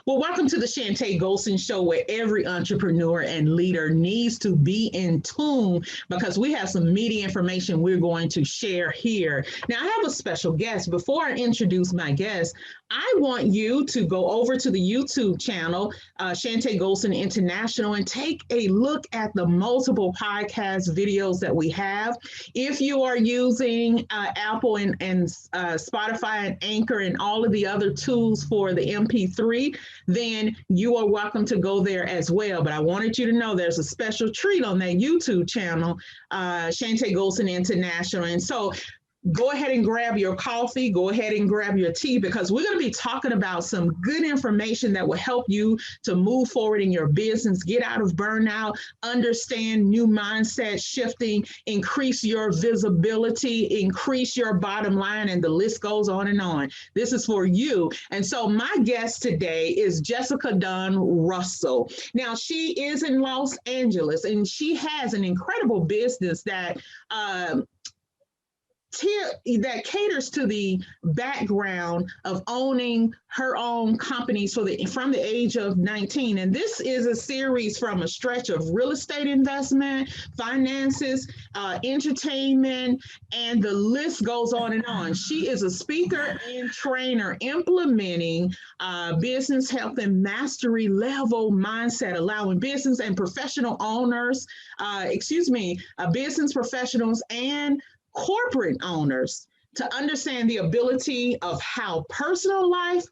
Well, welcome to the Chantay Golson Show, where every entrepreneur and leader needs to be in tune because we have some meaty information we're going to share here. Now, I have a special guest. Before I introduce my guest, I want you to go over to the YouTube channel, Chantay Golson International, and take a look at the multiple podcast videos that we have. If you are using Apple and Spotify and Anchor and all of the other tools for the MP3, then you are welcome to go there as well. But I wanted you to know there's a special treat on that YouTube channel, Chantay Golson International. And so go ahead and grab your coffee, go ahead and grab your tea, because we're going to be talking about some good information that will help you to move forward in your business, get out of burnout, understand new mindset shifting, increase your visibility, increase your bottom line, and the list goes on and on. This is for you. And so my guest today is Jessica Dunn Russell. Now, she is in Los Angeles, and she has an incredible business that caters to the background of owning her own companies from the age of 19. And this is a series from a stretch of real estate investment, finances, entertainment, and the list goes on and on. She is a speaker and trainer implementing business health and mastery level mindset, allowing business and professional owners, business professionals and corporate owners to understand the ability of how personal life,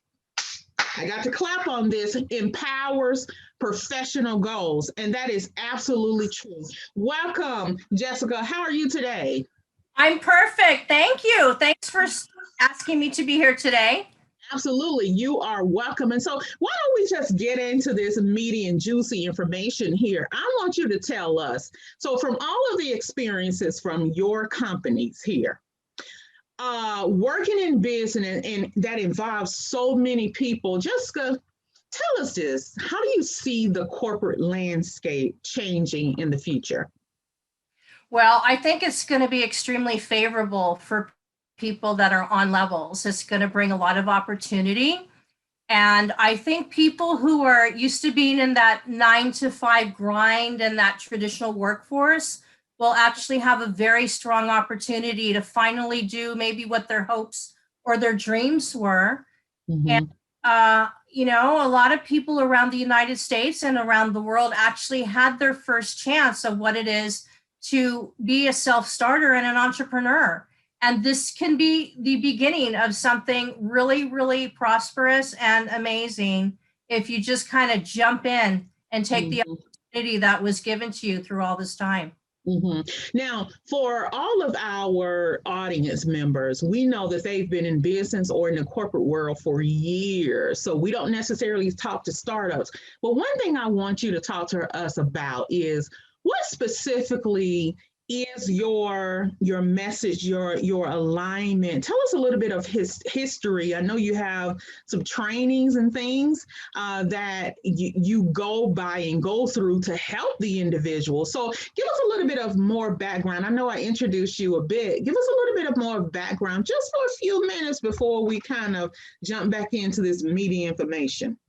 I got to clap on this, empowers professional goals. And that is absolutely true. Welcome, Jessica. How are you today? I'm perfect. Thank you. Thanks for asking me to be here today. Absolutely. You are welcome. And so why don't we just get into this meaty and juicy information here? I want you to tell us, so from all of the experiences from your companies here, working in business and that involves so many people, Jessica, tell us this. How do you see the corporate landscape changing in the future? Well, I think it's going to be extremely favorable for people that are on levels. It's going to bring a lot of opportunity. And I think people who are used to being in that 9-to-5 grind and that traditional workforce will actually have a very strong opportunity to finally do maybe what their hopes or their dreams were. Mm-hmm. And, a lot of people around the United States and around the world actually had their first chance of what it is to be a self-starter and an entrepreneur. And this can be the beginning of something really, really prosperous and amazing if you just kind of jump in and take the opportunity that was given to you through all this time. Mm-hmm. Now, for all of our audience members, we know that they've been in business or in the corporate world for years. So we don't necessarily talk to startups. But one thing I want you to talk to us about is what specifically is your message, your alignment? Tell us a little bit of his history. I know you have some trainings and things that you go by and go through to help the individual. So give us a little bit of more background. I know I introduced you a bit. Give us a little bit of more background just for a few minutes before we kind of jump back into this meaty information.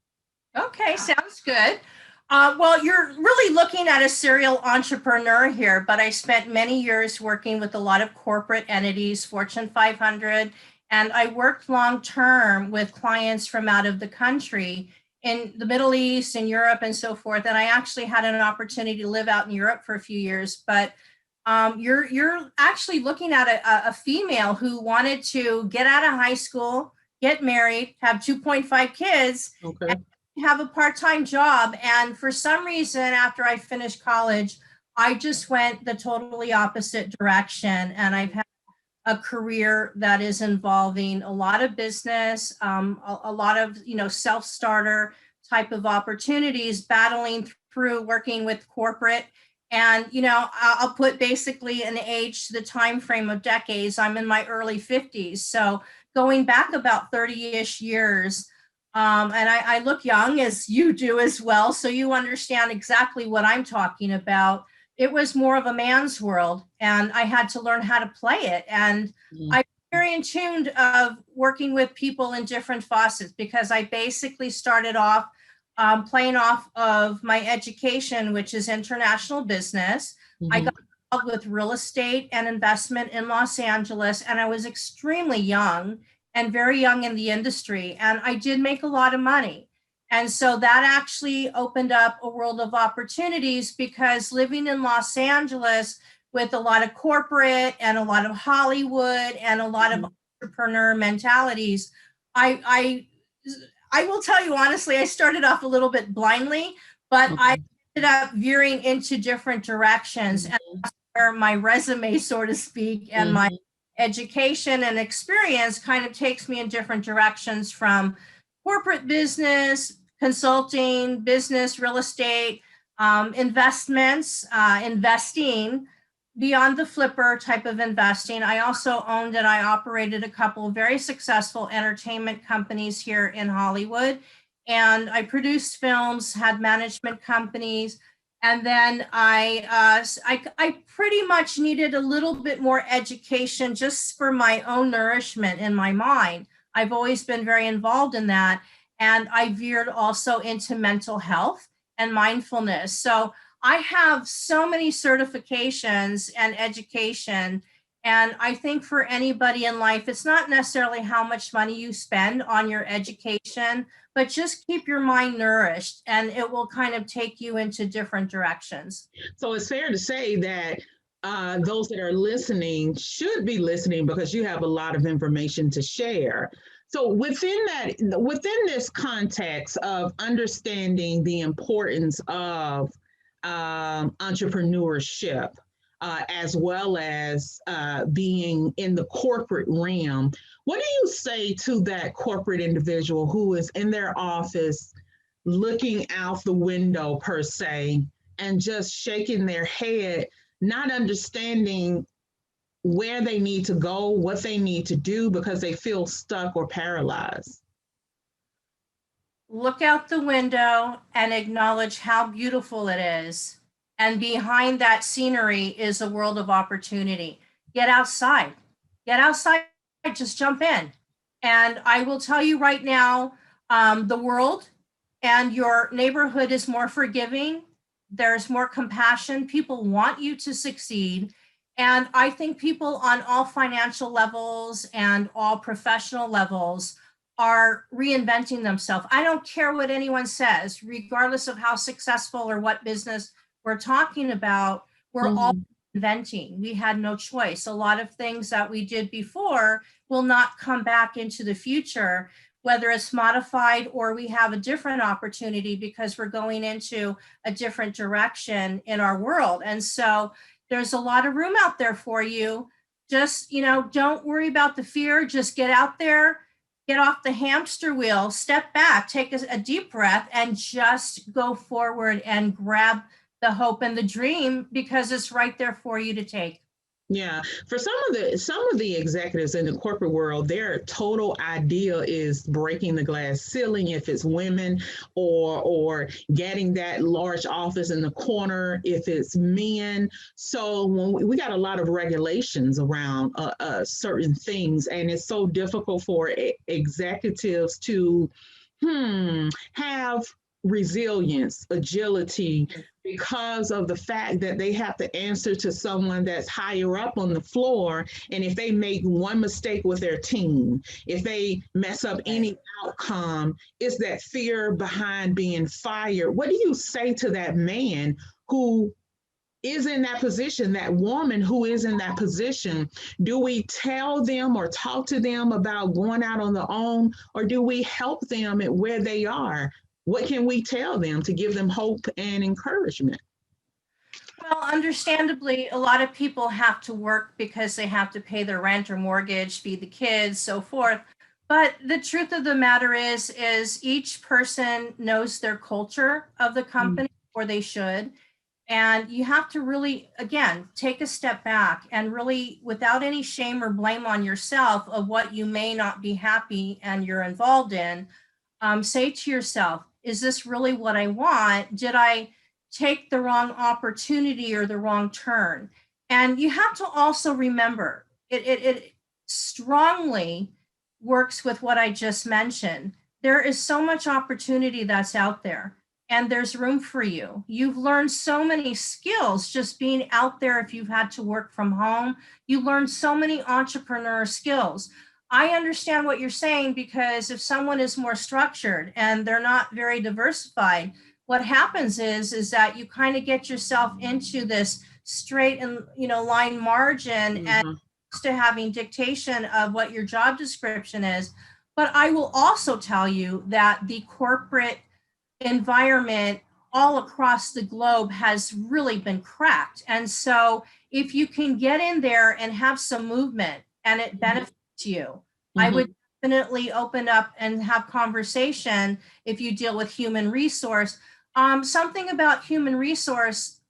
Okay, sounds good. Well, you're really looking at a serial entrepreneur here, but I spent many years working with a lot of corporate entities, Fortune 500, and I worked long-term with clients from out of the country in the Middle East and Europe and so forth. And I actually had an opportunity to live out in Europe for a few years, but you're actually looking at a female who wanted to get out of high school, get married, have 2.5 kids, okay, have a part-time job. And for some reason, after I finished college, I just went the totally opposite direction. And I've had a career that is involving a lot of business, a lot of, self-starter type of opportunities, battling through working with corporate. And, I'll put basically an age to the time frame of decades. I'm in my early 50s. So going back about 30-ish years, and I look young, as you do as well, so you understand exactly what I'm talking about. It was more of a man's world, and I had to learn how to play it. And I'm very in tune of working with people in different facets, because I basically started off playing off of my education, which is international business. I got involved with real estate and investment in Los Angeles, and I was extremely young and very young in the industry, and I did make a lot of money. And so that actually opened up a world of opportunities, because living in Los Angeles with a lot of corporate and a lot of Hollywood and a lot of entrepreneur mentalities, I will tell you honestly, I started off a little bit blindly, but I ended up veering into different directions. And that's where my resume, so to speak, and my education and experience kind of takes me in different directions, from corporate business, consulting, business, real estate, investments, investing, beyond the flipper type of investing. I also owned and I operated a couple of very successful entertainment companies here in Hollywood. And I produced films, had management companies. And then I pretty much needed a little bit more education just for my own nourishment in my mind. I've always been very involved in that. And I veered also into mental health and mindfulness. So I have so many certifications and education. And I think for anybody in life, it's not necessarily how much money you spend on your education, but just keep your mind nourished, and it will kind of take you into different directions. So it's fair to say that those that are listening should be listening, because you have a lot of information to share. So within this context of understanding the importance of entrepreneurship, as well as being in the corporate realm, what do you say to that corporate individual who is in their office looking out the window, per se, and just shaking their head, not understanding where they need to go, what they need to do, because they feel stuck or paralyzed? Look out the window and acknowledge how beautiful it is. And behind that scenery is a world of opportunity. Get outside. Get outside. Just jump in. And I will tell you right now, the world and your neighborhood is more forgiving. There's more compassion. People want you to succeed. And I think people on all financial levels and all professional levels are reinventing themselves. I don't care what anyone says, regardless of how successful or what business we're talking about, we're all inventing. We had no choice. A lot of things that we did before will not come back into the future, whether it's modified or we have a different opportunity because we're going into a different direction in our world. And so there's a lot of room out there for you. Just, don't worry about the fear. Just get out there, get off the hamster wheel, step back, take a deep breath, and just go forward and grab the hope and the dream, because it's right there for you to take. Yeah, for some of the executives in the corporate world, their total idea is breaking the glass ceiling if it's women, or getting that large office in the corner if it's men. So when we got a lot of regulations around certain things, and it's so difficult for executives to have resilience, agility, because of the fact that they have to answer to someone that's higher up on the floor. And if they make one mistake with their team, if they mess up any outcome, it's that fear behind being fired. What do you say to that man who is in that position, that woman who is in that position? Do we tell them or talk to them about going out on their own, or do we help them at where they are? What can we tell them to give them hope and encouragement? Well, understandably, a lot of people have to work because they have to pay their rent or mortgage, feed the kids, so forth. But the truth of the matter is each person knows their culture of the company, or they should. And you have to really, again, take a step back and really, without any shame or blame on yourself of what you may not be happy and you're involved in, say to yourself, is this really what I want? Did I take the wrong opportunity or the wrong turn? And you have to also remember, it strongly works with what I just mentioned. There is so much opportunity that's out there, and there's room for you. You've learned so many skills just being out there. If you've had to work from home, you learn so many entrepreneur skills. I understand what you're saying, because if someone is more structured and they're not very diversified, what happens is that you kind of get yourself into this straight and line margin, and Mhm. to having dictation of what your job description is. But I will also tell you that the corporate environment all across the globe has really been cracked. And so if you can get in there and have some movement and it benefits you, I would Mhm. definitely open up and have conversation. If you deal with human resource, something about human resource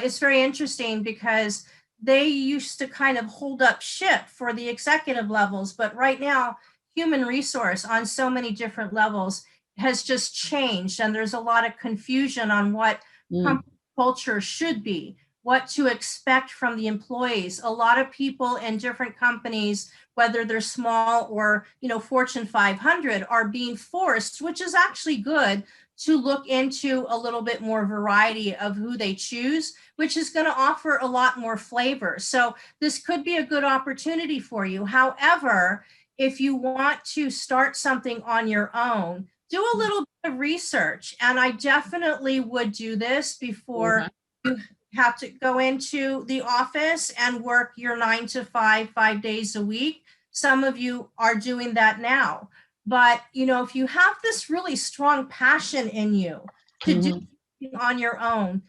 is very interesting, because they used to kind of hold up ship for the executive levels, but right now human resource on so many different levels has just changed, and there's a lot of confusion on what Mm. company culture should be, what to expect from the employees. A lot of people in different companies, whether they're small or Fortune 500, are being forced, which is actually good, to look into a little bit more variety of who they choose, which is going to offer a lot more flavor. So this could be a good opportunity for you. However, if you want to start something on your own, do a little bit of research. And I definitely would do this before Okay. you have to go into the office and work your 9 to 5, 5 days a week. Some of you are doing that now. But, if you have this really strong passion in you to do Mhm. something on your own,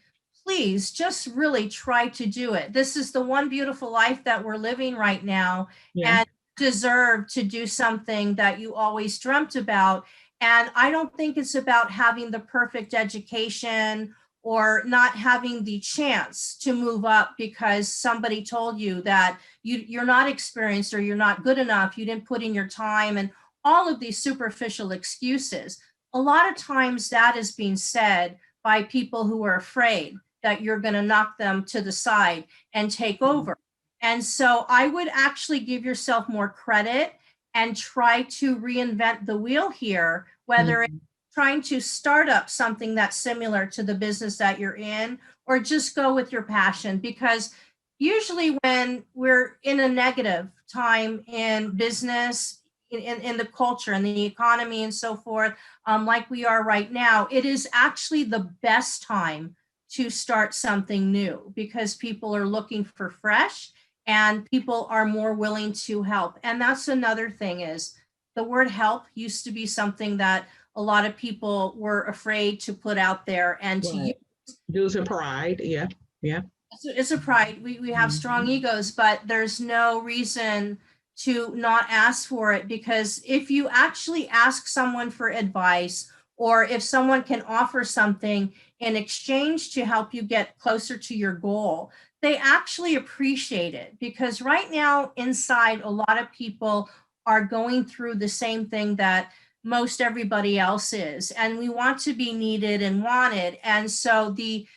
please just really try to do it. This is the one beautiful life that we're living right now, Yeah. and deserve to do something that you always dreamt about. And I don't think it's about having the perfect education or not having the chance to move up because somebody told you that you're not experienced or you're not good enough, you didn't put in your time, and all of these superficial excuses. A lot of times that is being said by people who are afraid that you're going to knock them to the side and take over. And so I would actually give yourself more credit and try to reinvent the wheel here, whether it's Mhm. trying to start up something that's similar to the business that you're in, or just go with your passion. Because usually when we're in a negative time in business, in the culture and the economy and so forth, like we are right now, it is actually the best time to start something new, because people are looking for fresh, and people are more willing to help. And that's another thing, is the word help used to be something that a lot of people were afraid to put out there and to use. Right. Due to pride. Yeah. Yeah. It's a pride. We have strong Mhm. egos, but there's no reason to not ask for it, because if you actually ask someone for advice, or if someone can offer something in exchange to help you get closer to your goal, they actually appreciate it. Because right now, inside, a lot of people are going through the same thing that most everybody else is, and we want to be needed and wanted. And so the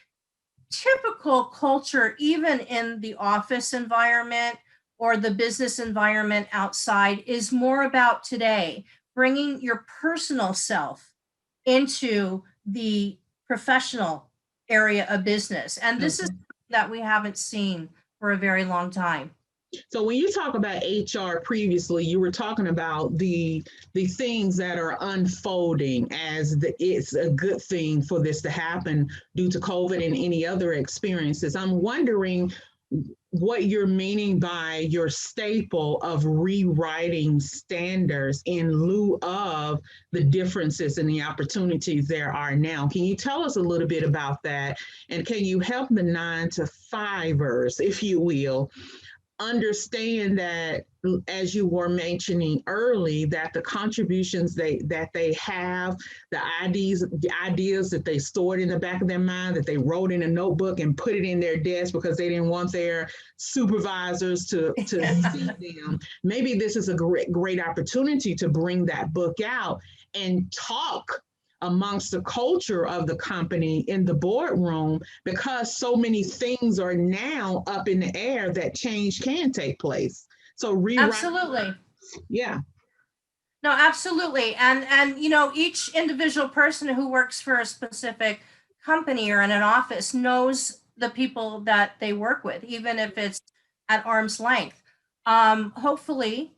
typical culture, even in the office environment or the business environment outside, is more about today bringing your personal self into the professional area of business. And this is Okay. that we haven't seen for a very long time. So when you talk about HR previously, you were talking about the things that are unfolding as it's a good thing for this to happen due to COVID and any other experiences. I'm wondering what you're meaning by your staple of rewriting standards in lieu of the differences and the opportunities there are now. Can you tell us a little bit about that? And can you help the 9 to 5ers, if you will, understand that, as you were mentioning early, that the contributions they have, the ideas that they stored in the back of their mind, that they wrote in a notebook and put it in their desk because they didn't want their supervisors to see them. Maybe this is a great opportunity to bring that book out and talk amongst the culture of the company in the boardroom, because so many things are now up in the air that change can take place. So rewrite, Absolutely. yeah. No, absolutely. And you know, each individual person who works for a specific company or in an office knows the people that they work with, even if it's at arm's length. Hopefully,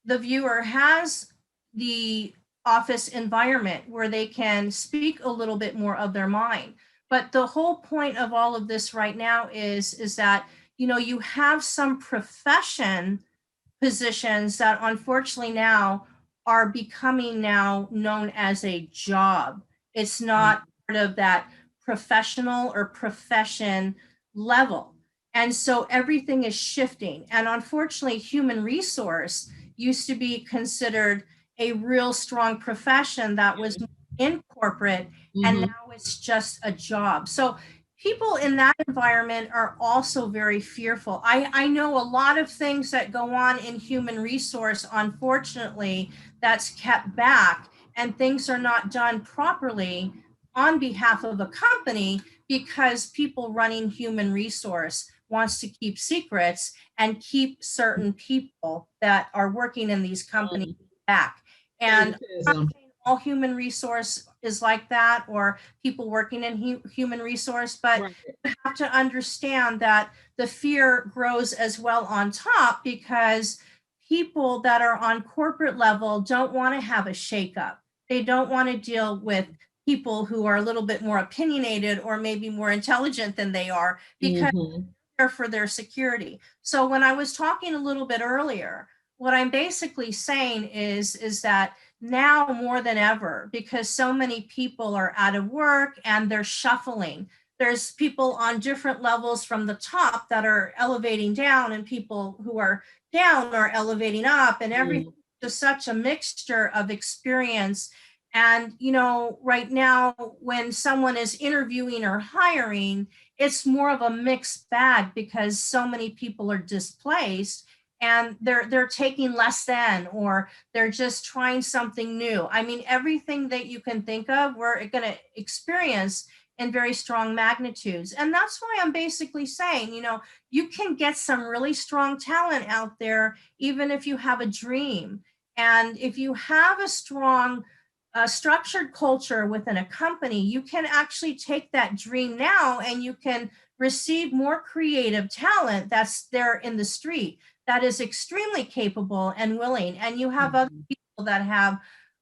the viewer has the office environment where they can speak a little bit more of their mind. But the whole point of all of this right now is that, you know, you have some profession positions that unfortunately now are becoming now known as a job. It's not part of that professional or profession level. And so everything is shifting. And unfortunately, human resource used to be considered a real strong profession that was in corporate, and now it's just a job. So people in that environment are also very fearful. I know a lot of things that go on in human resource, unfortunately, that's kept back, and things are not done properly on behalf of a company because people running human resource wants to keep secrets and keep certain people that are working in these companies back. And all human resource is like that, or people working in human resource, but Right. you have to understand that the fear grows as well on top, because people that are on corporate level don't want to have a shakeup. They don't want to deal with people who are a little bit more opinionated or maybe more intelligent than they are, because they're for their security. So when I was talking a little bit earlier, what I'm basically saying is that now more than ever, because so many people are out of work and they're shuffling. There's people on different levels from the top that are elevating down, and people who are down are elevating up, and everything is such a mixture of experience. And, you know, right now, when someone is interviewing or hiring, it's more of a mixed bag because so many people are displaced, and they're taking less than, or they're just trying something new. I mean, everything that you can think of, we're going to experience in very strong magnitudes. And that's why I'm basically saying, you know, you can get some really strong talent out there, even if you have a dream. And if you have a strong structured culture within a company, you can actually take that dream now and you can receive more creative talent that's there in the street that is extremely capable and willing. And you have other people that have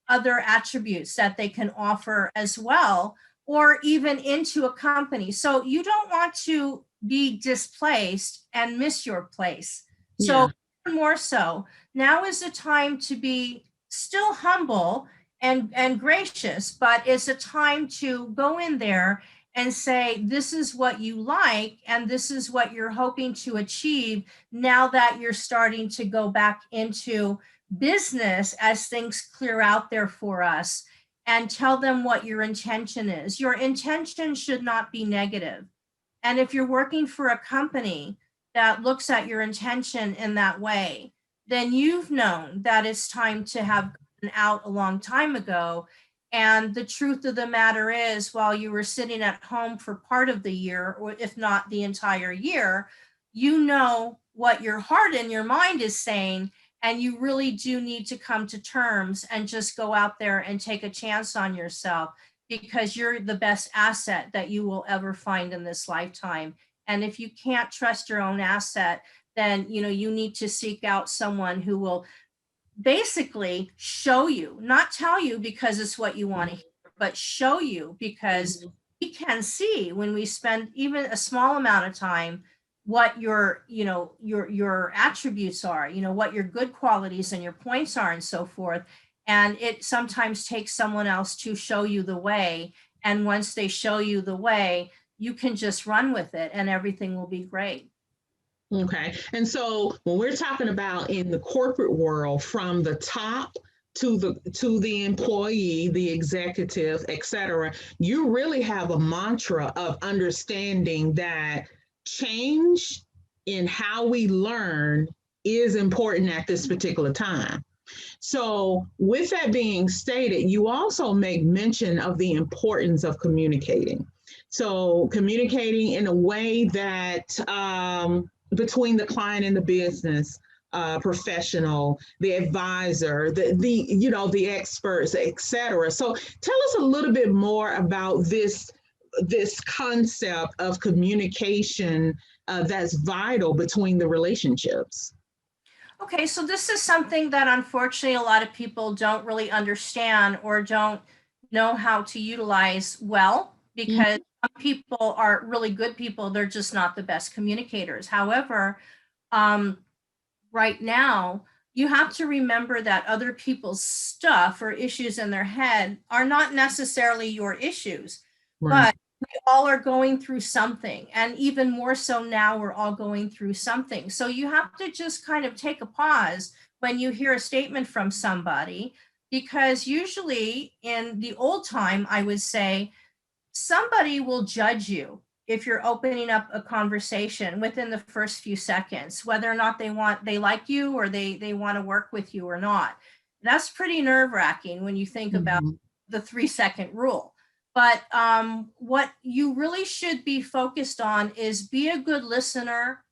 other attributes that they can offer as well, or even into a company. So you don't want to be displaced and miss your place. So more so, now is the time to be still humble and gracious, but it's a time to go in there and say, this is what you like, and this is what you're hoping to achieve now that you're starting to go back into business as things clear out there for us, and tell them what your intention is. Your intention should not be negative. And if you're working for a company that looks at your intention in that way, then you've known that it's time to have gotten out a long time ago. And the truth of the matter is, while you were sitting at home for part of the year, or if not the entire year, you know what your heart and your mind is saying. And you really do need to come to terms and just go out there and take a chance on yourself, because you're the best asset that you will ever find in this lifetime. And if you can't trust your own asset, then you know you need to seek out someone who will basically show you, not tell you because it's what you want to hear, but show you, because we can see when we spend even a small amount of time what your, you know, your attributes are, you know, what your good qualities and your points are and so forth. And it sometimes takes someone else to show you the way. And once they show you the way, you can just run with it and everything will be great. Okay. And so when we're talking about in the corporate world, from the top to the employee, the executive, et cetera, you really have a mantra of understanding that change in how we learn is important at this particular time. So, with that being stated, you also make mention of the importance of communicating. So, communicating in a way that between the client and the business, professional, the advisor, the experts, etc. So tell us a little bit more about this concept of communication that's vital between the relationships. Okay, so this is something that unfortunately a lot of people don't really understand or don't know how to utilize well, because some people are really good people, they're just not the best communicators. However, um, right now, you have to remember that other people's stuff or issues in their head are not necessarily your issues, Right. but we all are going through something. And even more so now, we're all going through something. So you have to just kind of take a pause when you hear a statement from somebody, because usually in the old time, I would say, somebody will judge you if you're opening up a conversation within the first few seconds, whether or not they like you or they want to work with you or not. That's pretty nerve-wracking when you think about the 3-second rule. But what you really should be focused on is be a good listener,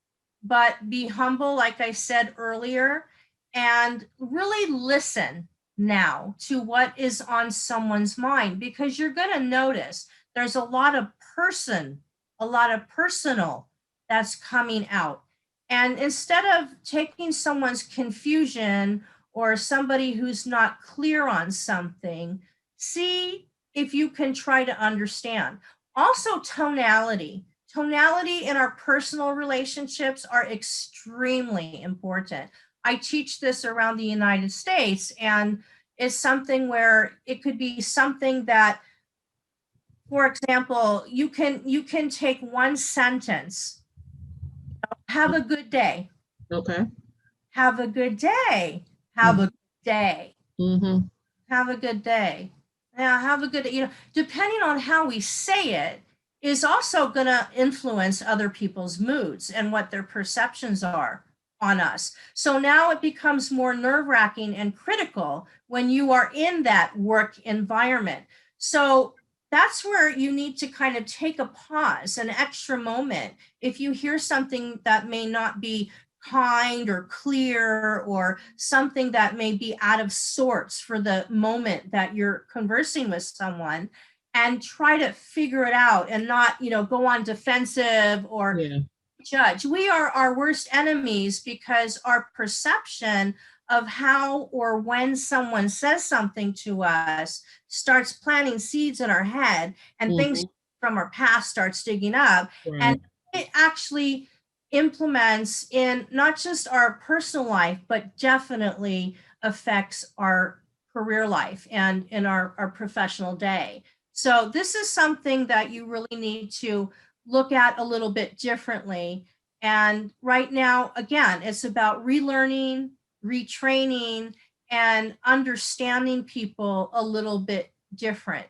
but be humble, like I said earlier, and really listen now to what is on someone's mind, because you're going to notice there's a lot of personal that's coming out. And instead of taking someone's confusion or somebody who's not clear on something, see if you can try to understand. Also, tonality. Tonality in our personal relationships are extremely important. I teach this around the United States, and it's something where it could be something that, for example, you can take one sentence. Have a good day. Okay. Have a good day. Have a good day. Mm-hmm. Have a good day. Yeah, have a good, depending on how we say it is also going to influence other people's moods and what their perceptions are on us. So now it becomes more nerve-wracking and critical when you are in that work environment. So that's where you need to kind of take a pause, an extra moment. If you hear something that may not be kind or clear, or something that may be out of sorts for the moment that you're conversing with someone, and try to figure it out and not, go on defensive or judge. We are our worst enemies, because our perception of how or when someone says something to us starts planting seeds in our head, and things from our past starts digging up. Right. And it actually implements in not just our personal life, but definitely affects our career life and in our professional day. So this is something that you really need to look at a little bit differently. And right now, again, it's about relearning, retraining, and understanding people a little bit different.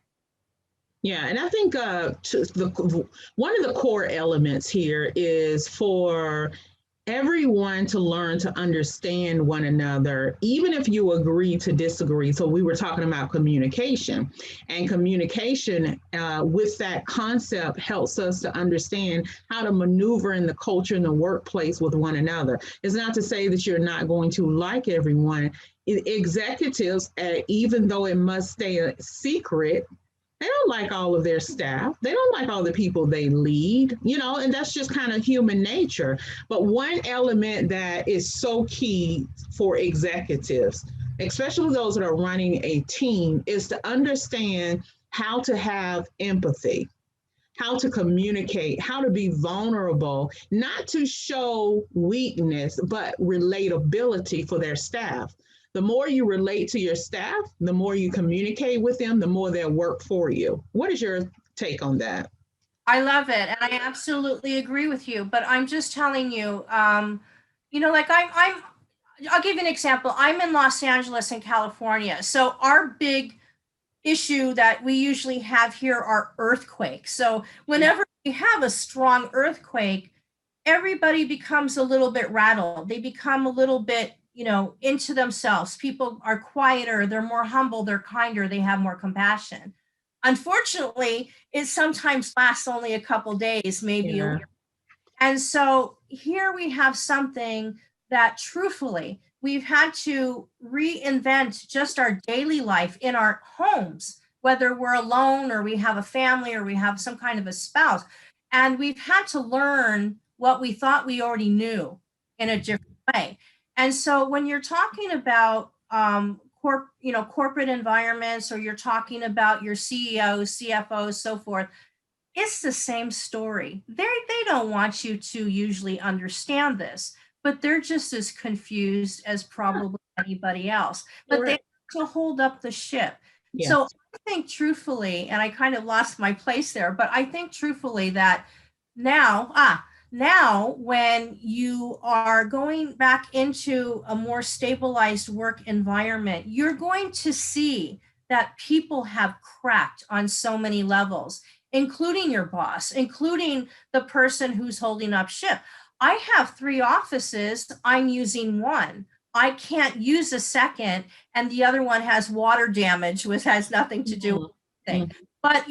Yeah, and I think one of the core elements here is for everyone to learn to understand one another, even if you agree to disagree. So we were talking about communication, and communication with that concept helps us to understand how to maneuver in the culture in the workplace with one another. It's not to say that you're not going to like everyone. Executives, even though it must stay a secret, they don't like all of their staff. They don't like all the people they lead, and that's just kind of human nature. But one element that is so key for executives, especially those that are running a team, is to understand how to have empathy, how to communicate, how to be vulnerable, not to show weakness, but relatability for their staff. The more you relate to your staff, the more you communicate with them, the more they'll work for you. What is your take on that? I love it, and I absolutely agree with you. But I'm just telling you, like I'll give you an example. I'm in Los Angeles in California, so our big issue that we usually have here are earthquakes. So whenever we have a strong earthquake, everybody becomes a little bit rattled. They become a little bit, into themselves. People are quieter, they're more humble, they're kinder, they have more compassion. Unfortunately, it sometimes lasts only a couple days, maybe a week. And so here we have something that truthfully, we've had to reinvent just our daily life in our homes, whether we're alone or we have a family or we have some kind of a spouse. And we've had to learn what we thought we already knew in a different way. And so when you're talking about corporate environments, or you're talking about your CEOs, CFOs, so forth, it's the same story. They don't want you to usually understand this, but they're just as confused as probably anybody else. But they have to hold up the ship. Yeah. So I think truthfully, and I kind of lost my place there, but I think truthfully that now when you are going back into a more stabilized work environment, you're going to see that people have cracked on so many levels, including your boss, including the person who's holding up ship. I have 3 offices, I'm using one. I can't use a second, and the other one has water damage, which has nothing to do with anything. But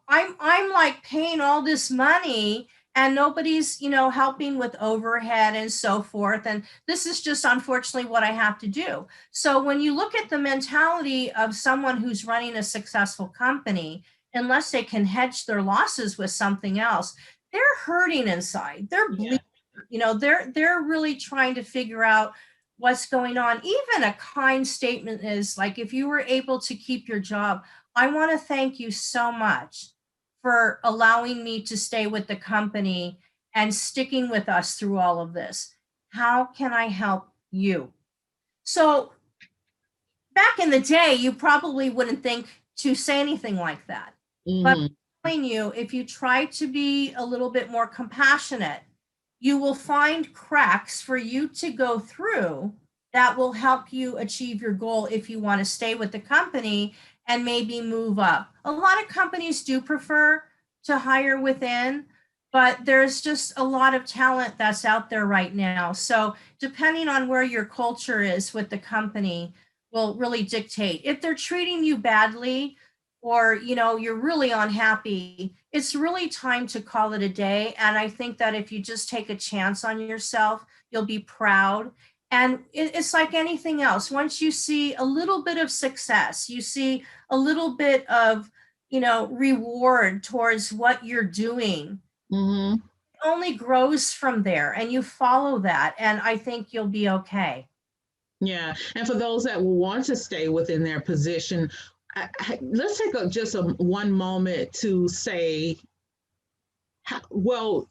I'm like paying all this money and nobody's helping with overhead and so forth, and this is just unfortunately what I have to do. So when you look at the mentality of someone who's running a successful company, unless they can hedge their losses with something else, they're hurting inside. They're bleeding. They're really trying to figure out what's going on. Even a kind statement is like, if you were able to keep your job, I want to thank you so much for allowing me to stay with the company and sticking with us through all of this. How can I help you? So back in the day, you probably wouldn't think to say anything like that. But I'm telling you, if you try to be a little bit more compassionate, you will find cracks for you to go through that will help you achieve your goal if you want to stay with the company and maybe move up. A lot of companies do prefer to hire within, but there's just a lot of talent that's out there right now. So depending on where your culture is with the company will really dictate. If they're treating you badly, or you're really unhappy, it's really time to call it a day. And I think that if you just take a chance on yourself, you'll be proud. And it's like anything else. Once you see a little bit of success, you see a little bit of reward towards what you're doing, it only grows from there, and you follow that, and I think you'll be okay. Yeah, and for those that want to stay within their position, let's take just one moment to say,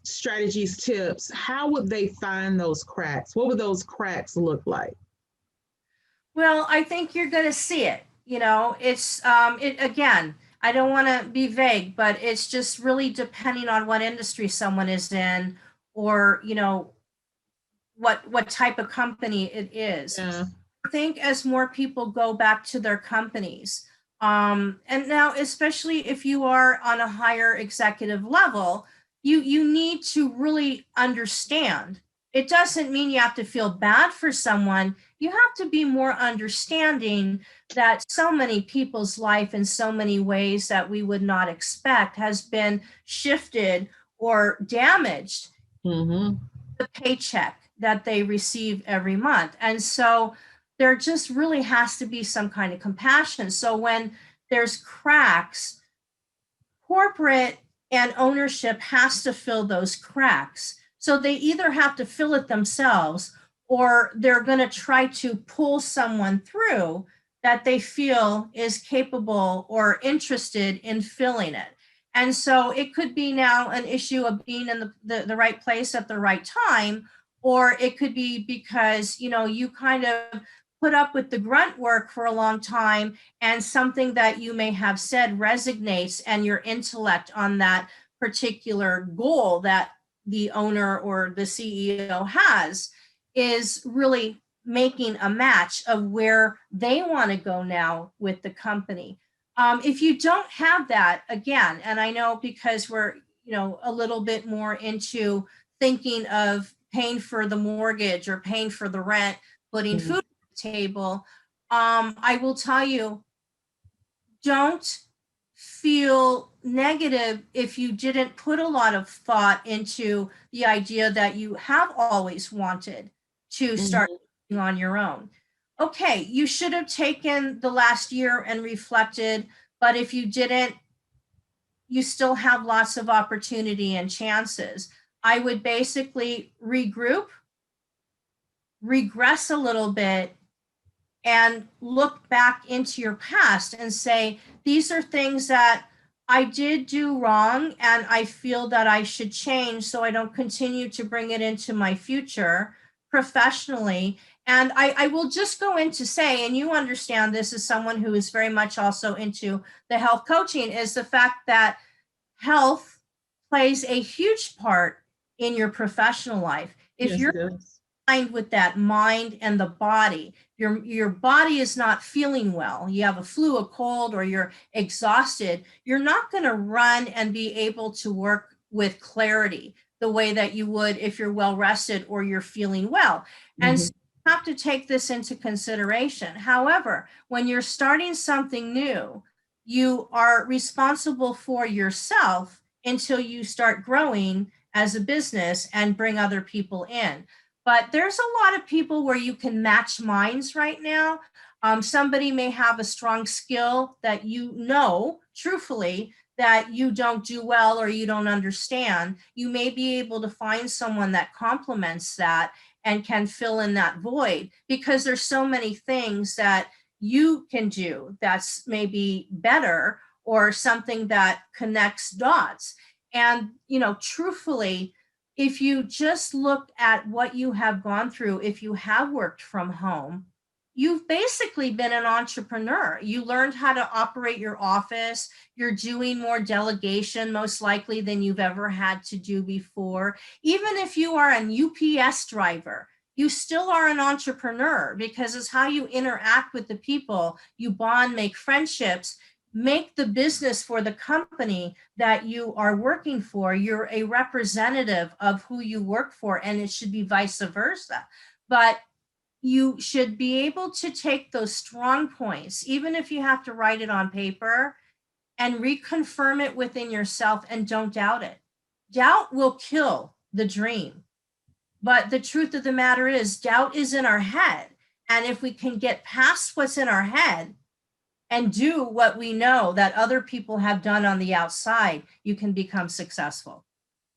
strategies, tips. How would they find those cracks? What would those cracks look like? Well, I think you're going to see it. It's it again. I don't want to be vague, but it's just really depending on what industry someone is in, or what type of company it is. Yeah. I think as more people go back to their companies, and now especially if you are on a higher executive level, you need to really understand. It doesn't mean you have to feel bad for someone. You have to be more understanding that so many people's life in so many ways that we would not expect has been shifted or damaged. The paycheck that they receive every month. And so there just really has to be some kind of compassion. So when there's cracks, corporate and ownership has to fill those cracks. So they either have to fill it themselves, or they're going to try to pull someone through that they feel is capable or interested in filling it. And so it could be now an issue of being in the right place at the right time, or it could be because, you kind of put up with the grunt work for a long time, and something that you may have said resonates, and your intellect on that particular goal that the owner or the CEO has is really making a match of where they want to go now with the company. If you don't have that, again, and I know because we're, a little bit more into thinking of paying for the mortgage or paying for the rent, putting food on the table, I will tell you, don't feel negative if you didn't put a lot of thought into the idea that you have always wanted to start on your own. Okay, you should have taken the last year and reflected, but if you didn't, you still have lots of opportunity and chances. I would basically regroup, regress a little bit, and look back into your past and say, these are things that I did do wrong and I feel that I should change so I don't continue to bring it into my future professionally. And I will just go in to say, and you understand this as someone who is very much also into the health coaching, is the fact that health plays a huge part in your professional life. If Yes, you're aligned with that mind and the body, your body is not feeling well, you have a flu, a cold, or you're exhausted, you're not going to run and be able to work with clarity the way that you would if you're well rested or you're feeling well. And so you have to take this into consideration. However, when you're starting something new, you are responsible for yourself until you start growing as a business and bring other people in. But there's a lot of people where you can match minds right now. Somebody may have a strong skill that you know, truthfully, that you don't do well or you don't understand. You may be able to find someone that complements that and can fill in that void, because there's so many things that you can do that's maybe better, or something that connects dots. And, truthfully, if you just look at what you have gone through, if you have worked from home, you've basically been an entrepreneur. You learned how to operate your office. You're doing more delegation, most likely, than you've ever had to do before. Even if you are an UPS driver, you still are an entrepreneur, because it's how you interact with the people. You bond, make friendships, make the business for the company that you are working for. You're a representative of who you work for, and it should be vice versa. But you should be able to take those strong points, even if you have to write it on paper, and reconfirm it within yourself, and don't doubt it. Doubt will kill the dream. But the truth of the matter is, doubt is in our head. And if we can get past what's in our head and do what we know that other people have done on the outside, you can become successful.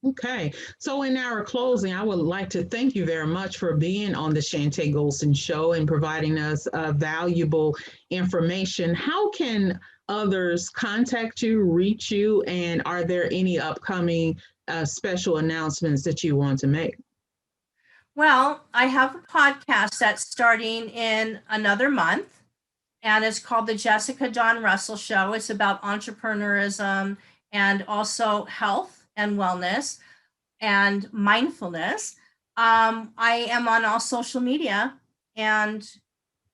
Okay, so in our closing, I would like to thank you very much for being on the Chantay Golson Show and providing us valuable information. How can others contact you, reach you, and are there any upcoming special announcements that you want to make? Well, I have a podcast that's starting in another month, and it's called the Jessica Dawn Russell Show. It's about entrepreneurism and also health and wellness and mindfulness. I am on all social media, and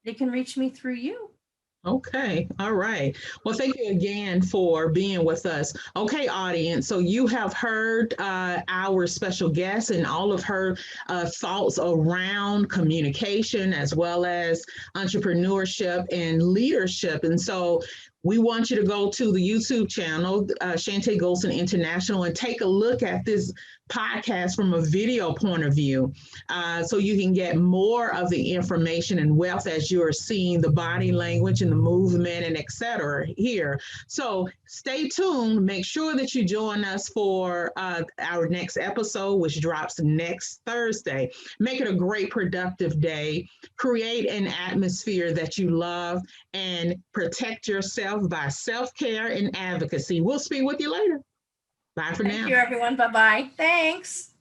they can reach me through you. Okay, all right. Well, thank you again for being with us. Okay, audience, so you have heard our special guest and all of her thoughts around communication as well as entrepreneurship and leadership. And so we want you to go to the YouTube channel, Chantay Golson International, and take a look at this podcast from a video point of view, so you can get more of the information and wealth as you're seeing the body language and the movement and etc. here. So stay tuned. Make sure that you join us for our next episode, which drops next Thursday. Make it a great, productive day. Create an atmosphere that you love and protect yourself by self-care and advocacy. We'll speak with you later. Bye for now. Thank you, everyone. Bye-bye. Thanks.